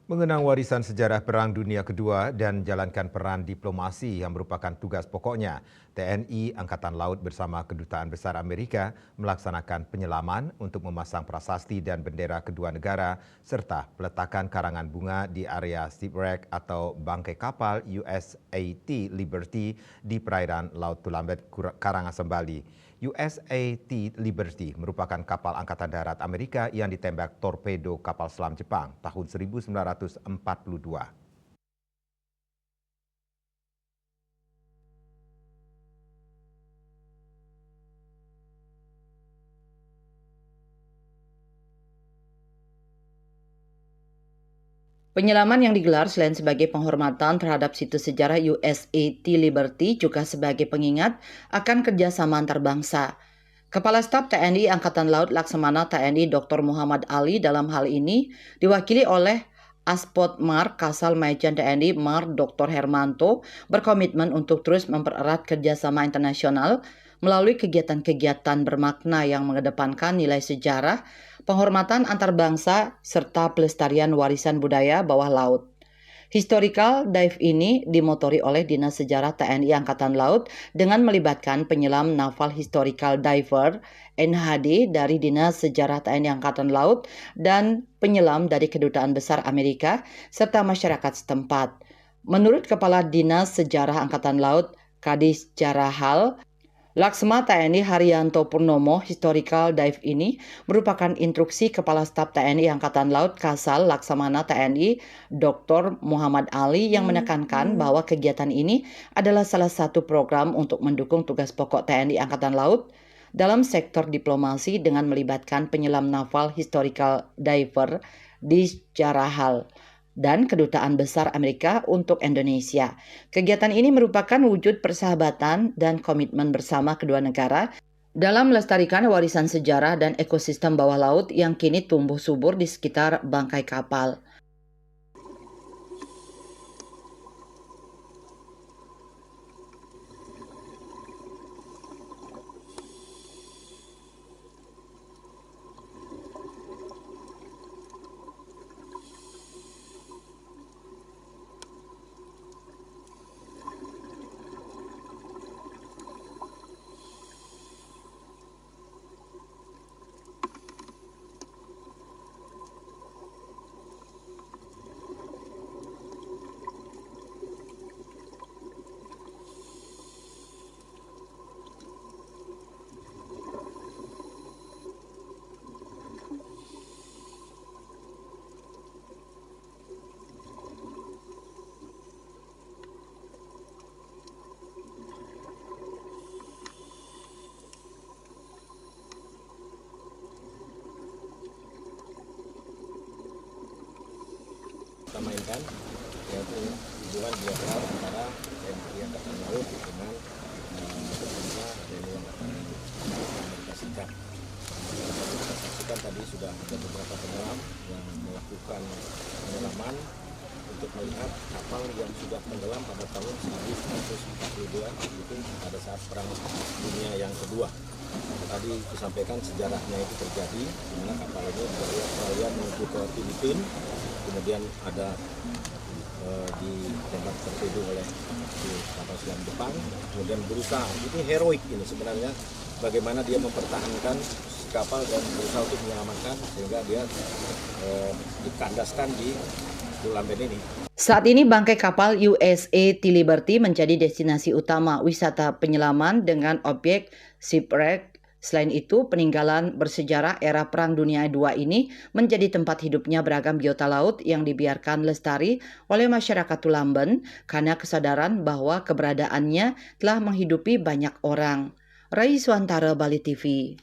Mengenang warisan sejarah Perang Dunia Kedua dan jalankan peran diplomasi yang merupakan tugas pokoknya, TNI Angkatan Laut bersama Kedutaan Besar Amerika melaksanakan penyelaman untuk memasang prasasti dan bendera kedua negara serta peletakan karangan bunga di area shipwreck atau bangkai kapal USAT Liberty di perairan Laut Tulambet, Karangasem, Bali. USAT Liberty merupakan kapal Angkatan Darat Amerika yang ditembak torpedo kapal selam Jepang tahun 1942. Penyelaman yang digelar selain sebagai penghormatan terhadap situs sejarah USAT Liberty juga sebagai pengingat akan kerjasama antarbangsa. Kepala Staf TNI Angkatan Laut Laksamana TNI Dr. Muhammad Ali dalam hal ini diwakili oleh Aspot Mar Kasal Majen TNI Mar Dr. Hermanto berkomitmen untuk terus mempererat kerjasama internasional melalui kegiatan-kegiatan bermakna yang mengedepankan nilai sejarah, penghormatan antarbangsa, serta pelestarian warisan budaya bawah laut. Historical dive ini dimotori oleh Dinas Sejarah TNI Angkatan Laut dengan melibatkan penyelam Naval Historical Diver (NHD) dari Dinas Sejarah TNI Angkatan Laut dan penyelam dari Kedutaan Besar Amerika serta masyarakat setempat. Menurut Kepala Dinas Sejarah Angkatan Laut Kadis Jarahal, Laksma TNI Haryanto Purnomo, historical dive ini merupakan instruksi Kepala Staf TNI Angkatan Laut Kasal Laksamana TNI Dr. Muhammad Ali yang menekankan bahwa kegiatan ini adalah salah satu program untuk mendukung tugas pokok TNI Angkatan Laut dalam sektor diplomasi dengan melibatkan penyelam naval historical diver di Jarahal dan Kedutaan Besar Amerika untuk Indonesia. Kegiatan ini merupakan wujud persahabatan dan komitmen bersama kedua negara dalam melestarikan warisan sejarah dan ekosistem bawah laut yang kini tumbuh subur di sekitar bangkai kapal. Kita mainkan yaitu hubungan bilateral antara TNI Angkatan Laut dengan tentunya TNI Angkatan Amerika Serikat. Kita saksikan tadi sudah ada beberapa penyelam yang melakukan penyelaman untuk melihat kapal yang sudah tenggelam pada tahun 1942 itu pada saat Perang Dunia yang kedua. Tadi disampaikan sejarahnya itu terjadi di mana kapal ini dari Australia menuju ke Filipina, kemudian ada ditembak torpedo oleh kapal selam Jepang, kemudian berusaha, ini heroik ini sebenarnya bagaimana dia mempertahankan kapal dan berusaha untuk menyelamatkan sehingga dia dikandaskan di Tulambet ini. Saat ini bangkai kapal USAT Liberty menjadi destinasi utama wisata penyelaman dengan objek shipwreck. Selain itu, peninggalan bersejarah era Perang Dunia II ini menjadi tempat hidupnya beragam biota laut yang dibiarkan lestari oleh masyarakat Tulamben karena kesadaran bahwa keberadaannya telah menghidupi banyak orang. Rai Suantara, Bali TV.